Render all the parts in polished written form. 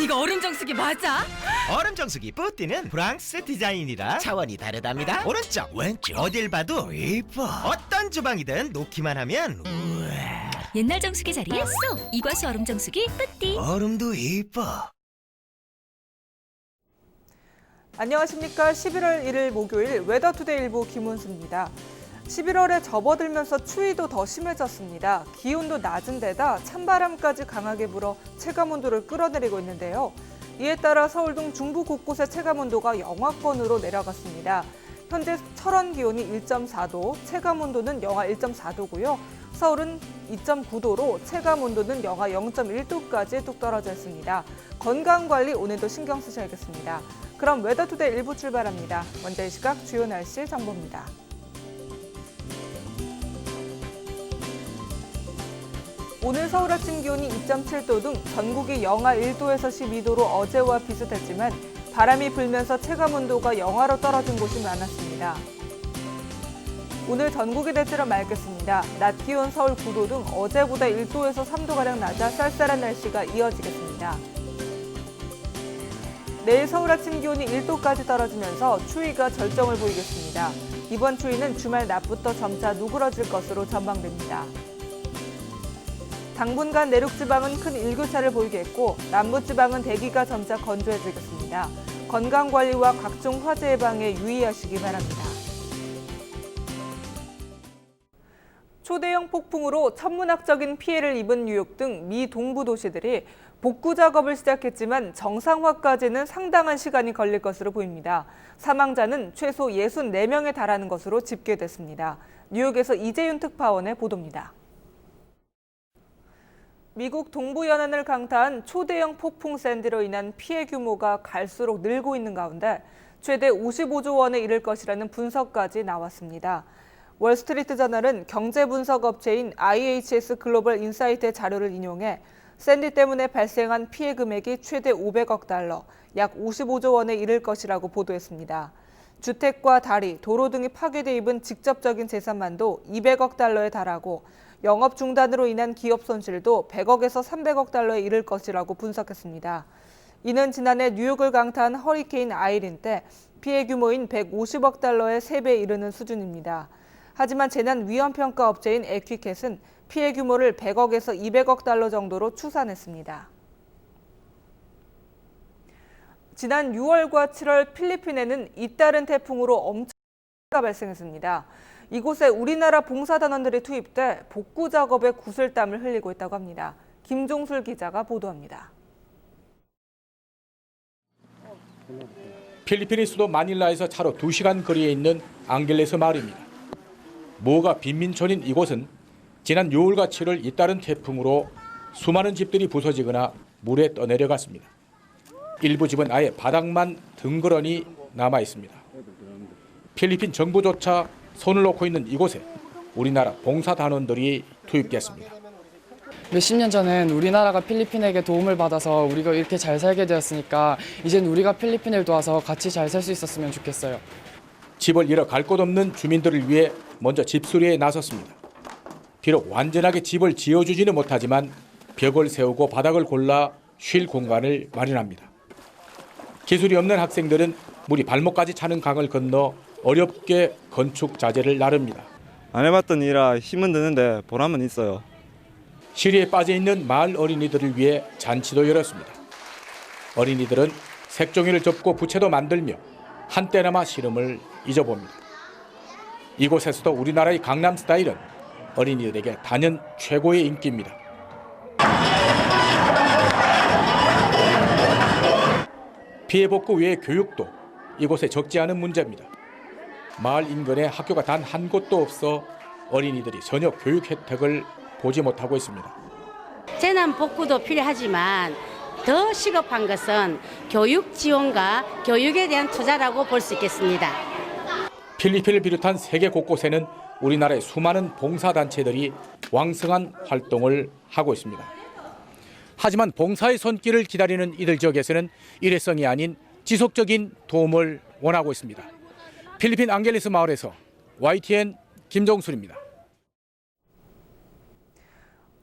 이거 얼음 정수기 맞아? 얼음 정수기 뿌띠는 프랑스 디자인이라 차원이 다르답니다. 오른쪽 왼쪽 어딜 봐도 이뻐. 어떤 주방이든 놓기만 하면 우와. 옛날 정수기 자리에 쏙! 이과수 얼음 정수기 뿌띠. 얼음도 이뻐. 안녕하십니까. 11월 1일 목요일 웨더투데이 일부 김은수입니다. 11월에 접어들면서 추위도 더 심해졌습니다. 기온도 낮은 데다 찬바람까지 강하게 불어 체감온도를 끌어내리고 있는데요. 이에 따라 서울 등 중부 곳곳의 체감온도가 영하권으로 내려갔습니다. 현재 철원 기온이 1.4도, 체감온도는 영하 1.4도고요. 서울은 2.9도로 체감온도는 영하 0.1도까지 뚝 떨어져 있습니다. 건강관리 오늘도 신경 쓰셔야겠습니다. 그럼 웨더투데이 일부 출발합니다. 먼저 이 시각 주요 날씨 정보입니다. 오늘 서울 아침 기온이 2.7도 등 전국이 영하 1도에서 12도로 어제와 비슷했지만 바람이 불면서 체감온도가 영하로 떨어진 곳이 많았습니다. 오늘 전국이 대체로 맑겠습니다. 낮 기온 서울 9도 등 어제보다 1도에서 3도가량 낮아 쌀쌀한 날씨가 이어지겠습니다. 내일 서울 아침 기온이 1도까지 떨어지면서 추위가 절정을 보이겠습니다. 이번 추위는 주말 낮부터 점차 누그러질 것으로 전망됩니다. 당분간 내륙지방은 큰 일교차를 보이겠고 남부지방은 대기가 점차 건조해지겠습니다. 건강관리와 각종 화재 예방에 유의하시기 바랍니다. 초대형 폭풍으로 천문학적인 피해를 입은 뉴욕 등 미 동부 도시들이 복구 작업을 시작했지만 정상화까지는 상당한 시간이 걸릴 것으로 보입니다. 사망자는 최소 64명에 달하는 것으로 집계됐습니다. 뉴욕에서 이재윤 특파원의 보도입니다. 미국 동부 연안을 강타한 초대형 폭풍 샌디로 인한 피해 규모가 갈수록 늘고 있는 가운데 최대 55조 원에 이를 것이라는 분석까지 나왔습니다. 월스트리트 저널은 경제 분석 업체인 IHS 글로벌 인사이트의 자료를 인용해 샌디 때문에 발생한 피해 금액이 최대 500억 달러, 약 55조 원에 이를 것이라고 보도했습니다. 주택과 다리, 도로 등이 파괴돼 입은 직접적인 재산만도 200억 달러에 달하고 영업 중단으로 인한 기업 손실도 100억에서 300억 달러에 이를 것이라고 분석했습니다. 이는 지난해 뉴욕을 강타한 허리케인 아이린 때 피해 규모인 150억 달러의 3배에 이르는 수준입니다. 하지만 재난 위험 평가 업체인 에퀴캣은 피해 규모를 100억에서 200억 달러 정도로 추산했습니다. 지난 6월과 7월 필리핀에는 잇따른 태풍으로 엄청난 피해가 발생했습니다. 이곳에 우리나라 봉사단원들이 투입돼 복구 작업에 구슬땀을 흘리고 있다고 합니다. 김종술 기자가 보도합니다. 필리핀의 수도 마닐라에서 차로 2시간 거리에 있는 앙겔레스 마을입니다. 모가 빈민촌인 이곳은 지난 6월과 7월 잇따른 태풍으로 수많은 집들이 부서지거나 물에 떠내려갔습니다. 일부 집은 아예 바닥만 덩그러니 남아 있습니다. 필리핀 정부조차 손을 놓고 있는 이곳에 우리나라 봉사단원들이 투입됐습니다. 몇십 년 전엔 우리나라가 필리핀에게 도움을 받아서 우리가 이렇게 잘 살게 되었으니까 이젠 우리가 필리핀을 도와서 같이 잘 살 수 있었으면 좋겠어요. 집을 잃어 갈 곳 없는 주민들을 위해 먼저 집수리에 나섰습니다. 비록 완전하게 집을 지어주지는 못하지만 벽을 세우고 바닥을 골라 쉴 공간을 마련합니다. 기술이 없는 학생들은 물이 발목까지 차는 강을 건너 어렵게 건축 자재를 나릅니다. 안 해봤던 일이라 힘은 드는데 보람은 있어요. 시리에 빠져있는 마을 어린이들을 위해 잔치도 열었습니다. 어린이들은 색종이를 접고 부채도 만들며 한때나마 시름을 잊어봅니다. 이곳에서도 우리나라의 강남 스타일은 어린이들에게 단연 최고의 인기입니다. 피해 복구 외의 교육도 이곳에 적지 않은 문제입니다. 마을 인근에 학교가 단 한 곳도 없어 어린이들이 전혀 교육 혜택을 보지 못하고 있습니다. 재난 복구도 필요하지만 더 시급한 것은 교육 지원과 교육에 대한 투자라고 볼 수 있겠습니다. 필리핀을 비롯한 세계 곳곳에는 우리나라의 수많은 봉사단체들이 왕성한 활동을 하고 있습니다. 하지만 봉사의 손길을 기다리는 이들 지역에서는 일회성이 아닌 지속적인 도움을 원하고 있습니다. 필리핀 앙겔레스 마을에서 YTN 김정술입니다.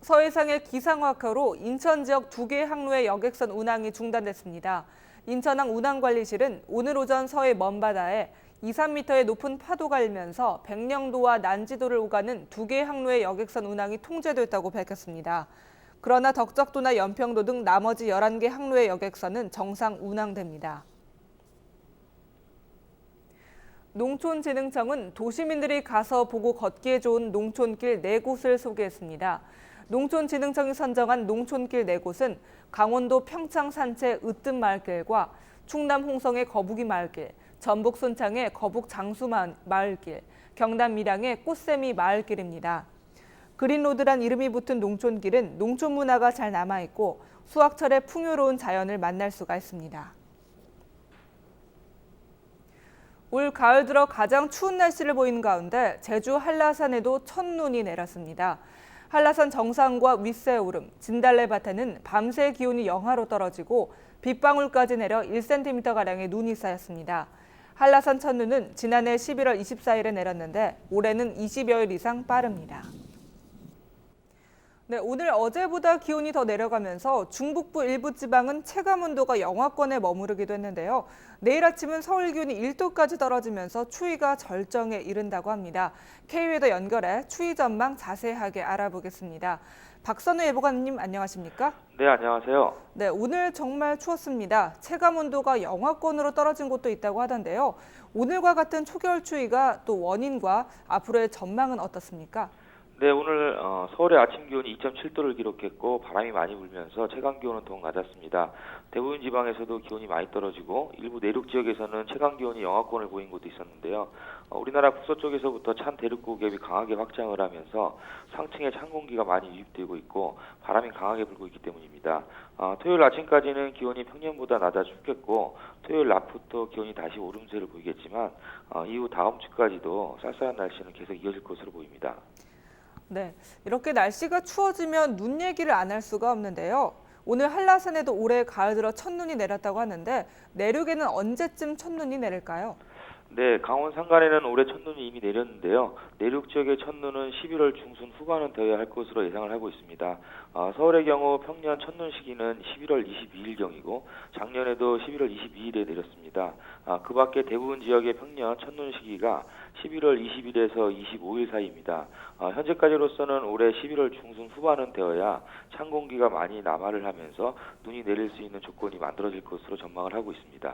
서해상의 기상악화로 인천 지역 2개 항로의 여객선 운항이 중단됐습니다. 인천항 운항관리실은 오늘 오전 서해 먼바다에 2, 3m의 높은 파도가 일면서 백령도와 난지도를 오가는 2개 항로의 여객선 운항이 통제됐다고 밝혔습니다. 그러나 덕적도나 연평도 등 나머지 11개 항로의 여객선은 정상 운항됩니다. 농촌진흥청은 도시민들이 가서 보고 걷기에 좋은 농촌길 4곳을 소개했습니다. 농촌진흥청이 선정한 농촌길 4곳은 강원도 평창 산채 으뜸 마을길과 충남 홍성의 거북이 마을길, 전북 순창의 거북 장수 마을길, 경남 밀양의 꽃샘이 마을길입니다. 그린로드란 이름이 붙은 농촌길은 농촌 문화가 잘 남아있고 수확철에 풍요로운 자연을 만날 수가 있습니다. 올 가을 들어 가장 추운 날씨를 보이는 가운데 제주 한라산에도 첫눈이 내렸습니다. 한라산 정상과 윗세오름, 진달래밭에는 밤새 기온이 영하로 떨어지고 빗방울까지 내려 1cm가량의 눈이 쌓였습니다. 한라산 첫눈은 지난해 11월 24일에 내렸는데 올해는 20여일 이상 빠릅니다. 네, 오늘 어제보다 기온이 더 내려가면서 중북부 일부 지방은 체감온도가 영하권에 머무르기도 했는데요. 내일 아침은 서울 기온이 1도까지 떨어지면서 추위가 절정에 이른다고 합니다. K웨더 연결해 추위 전망 자세하게 알아보겠습니다. 박선우 예보관님 안녕하십니까? 네, 안녕하세요. 네, 오늘 정말 추웠습니다. 체감온도가 영하권으로 떨어진 곳도 있다고 하던데요. 오늘과 같은 초겨울 추위가 또 원인과 앞으로의 전망은 어떻습니까? 네, 오늘 서울의 아침 기온이 2.7도를 기록했고 바람이 많이 불면서 체감 기온은 더욱 낮았습니다. 대부분 지방에서도 기온이 많이 떨어지고 일부 내륙 지역에서는 체감 기온이 영하권을 보인 곳도 있었는데요. 우리나라 북서쪽에서부터 찬 대륙고기압이 강하게 확장을 하면서 상층에 찬 공기가 많이 유입되고 있고 바람이 강하게 불고 있기 때문입니다. 토요일 아침까지는 기온이 평년보다 낮아 춥겠고 토요일 낮부터 기온이 다시 오름세를 보이겠지만 이후 다음 주까지도 쌀쌀한 날씨는 계속 이어질 것으로 보입니다. 네, 이렇게 날씨가 추워지면 눈 얘기를 안 할 수가 없는데요. 오늘 한라산에도 올해 가을 들어 첫눈이 내렸다고 하는데 내륙에는 언제쯤 첫눈이 내릴까요? 네, 강원 산간에는 올해 첫눈이 이미 내렸는데요. 내륙 지역의 첫눈은 11월 중순 후반은 되어야 할 것으로 예상을 하고 있습니다. 서울의 경우 평년 첫눈 시기는 11월 22일경이고 작년에도 11월 22일에 내렸습니다. 그 밖에 대부분 지역의 평년 첫눈 시기가 11월 20일에서 25일 사이입니다. 현재까지로서는 올해 11월 중순 후반은 되어야 찬 공기가 많이 남하를 하면서 눈이 내릴 수 있는 조건이 만들어질 것으로 전망을 하고 있습니다.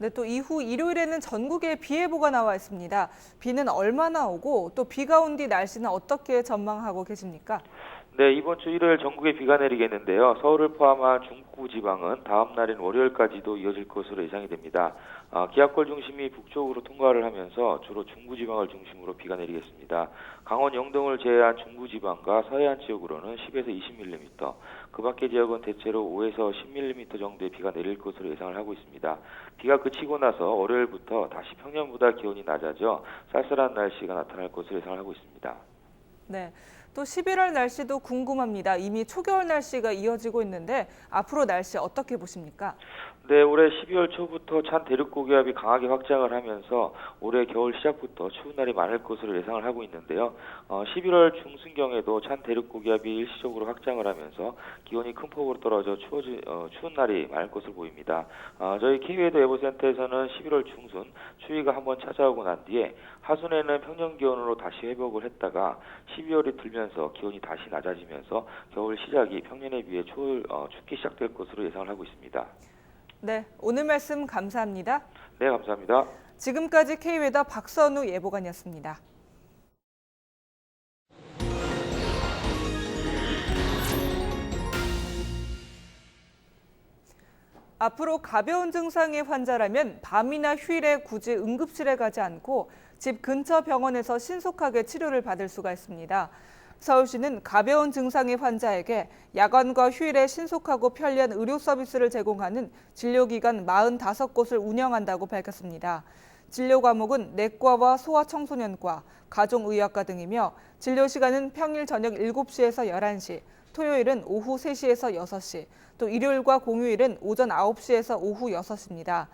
네, 또 이후 일요일에는 전국에 비 예보가 나와 있습니다. 비는 얼마나 오고 또 비가 온 뒤 날씨는 어떻게 전망하고 계십니까? 네, 이번 주 일요일 전국에 비가 내리겠는데요. 서울을 포함한 중부 지방은 다음 날인 월요일까지도 이어질 것으로 예상이 됩니다. 기압골 중심이 북쪽으로 통과를 하면서 주로 중부 지방을 중심으로 비가 내리겠습니다. 강원 영동을 제외한 중부 지방과 서해안 지역으로는 10에서 20mm, 그 밖의 지역은 대체로 5에서 10mm 정도의 비가 내릴 것으로 예상을 하고 있습니다. 비가 그치고 나서 월요일부터 다시 평년보다 기온이 낮아져 쌀쌀한 날씨가 나타날 것으로 예상을 하고 있습니다. 네, 또 11월 날씨도 궁금합니다. 이미 초겨울 날씨가 이어지고 있는데 앞으로 날씨 어떻게 보십니까? 네, 올해 12월 초부터 찬 대륙고기압이 강하게 확장을 하면서 올해 겨울 시작부터 추운 날이 많을 것으로 예상을 하고 있는데요. 11월 중순경에도 찬 대륙고기압이 일시적으로 확장을 하면서 기온이 큰 폭으로 떨어져 추운 날이 많을 것으로 보입니다. 저희 K웨더 예보센터에서는 11월 중순 추위가 한번 찾아오고 난 뒤에 하순에는 평년 기온으로 다시 회복을 했다가 12월이 들면서 기온이 다시 낮아지면서 겨울 시작이 평년에 비해 춥게 시작될 것으로 예상을 하고 있습니다. 네, 오늘 말씀 감사합니다. 네, 감사합니다. 지금까지 K웨더 박선우 예보관이었습니다. 앞으로 가벼운 증상의 환자라면 밤이나 휴일에 굳이 응급실에 가지 않고 집 근처 병원에서 신속하게 치료를 받을 수가 있습니다. 서울시는 가벼운 증상의 환자에게 야간과 휴일에 신속하고 편리한 의료 서비스를 제공하는 진료기관 45곳을 운영한다고 밝혔습니다. 진료 과목은 내과와 소아청소년과, 가정의학과 등이며 진료 시간은 평일 저녁 7시에서 11시, 토요일은 오후 3시에서 6시, 또 일요일과 공휴일은 오전 9시에서 오후 6시입니다.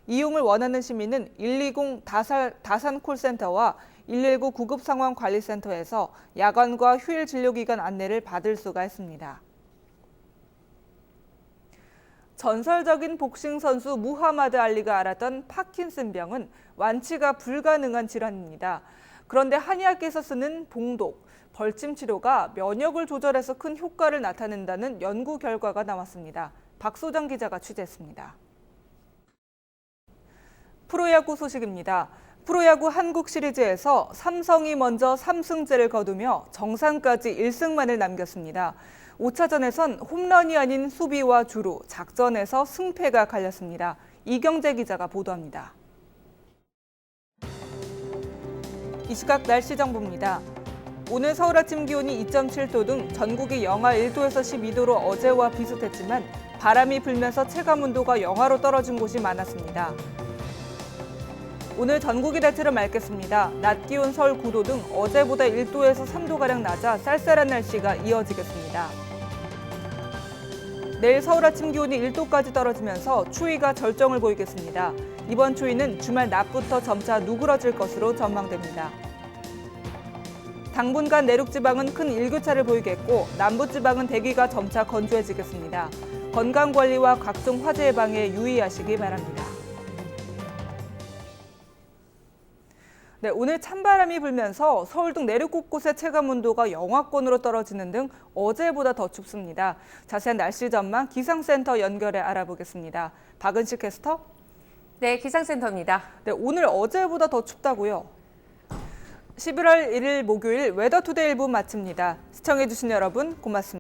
이용을 원하는 시민은 120 다산 콜센터와 119 구급상황관리센터에서 야간과 휴일 진료기간 안내를 받을 수가 있습니다. 전설적인 복싱 선수 무하마드 알리가 앓았던 파킨슨병은 완치가 불가능한 질환입니다. 그런데 한의학에서 쓰는 봉독, 벌침 치료가 면역을 조절해서 큰 효과를 나타낸다는 연구 결과가 나왔습니다. 박소정 기자가 취재했습니다. 프로야구 소식입니다. 프로야구 한국 시리즈에서 삼성이 먼저 3승째를 거두며 정상까지 1승만을 남겼습니다. 5차전에선 홈런이 아닌 수비와 주루, 작전에서 승패가 갈렸습니다. 이경재 기자가 보도합니다. 이 시각 날씨 정보입니다. 오늘 서울 아침 기온이 2.7도 등 전국이 영하 1도에서 12도로 어제와 비슷했지만 바람이 불면서 체감온도가 영하로 떨어진 곳이 많았습니다. 오늘 전국이 대체로 맑겠습니다. 낮 기온 서울 9도 등 어제보다 1도에서 3도가량 낮아 쌀쌀한 날씨가 이어지겠습니다. 내일 서울 아침 기온이 1도까지 떨어지면서 추위가 절정을 보이겠습니다. 이번 추위는 주말 낮부터 점차 누그러질 것으로 전망됩니다. 당분간 내륙지방은 큰 일교차를 보이겠고 남부지방은 대기가 점차 건조해지겠습니다. 건강관리와 각종 화재 예방에 유의하시기 바랍니다. 네, 오늘 찬바람이 불면서 서울 등 내륙 곳곳의 체감온도가 영하권으로 떨어지는 등 어제보다 더 춥습니다. 자세한 날씨 전망 기상센터 연결해 알아보겠습니다. 박은식 캐스터. 네, 기상센터입니다. 네, 오늘 어제보다 더 춥다고요? 11월 1일 목요일 웨더투데이 1부 마칩니다. 시청해주신 여러분 고맙습니다.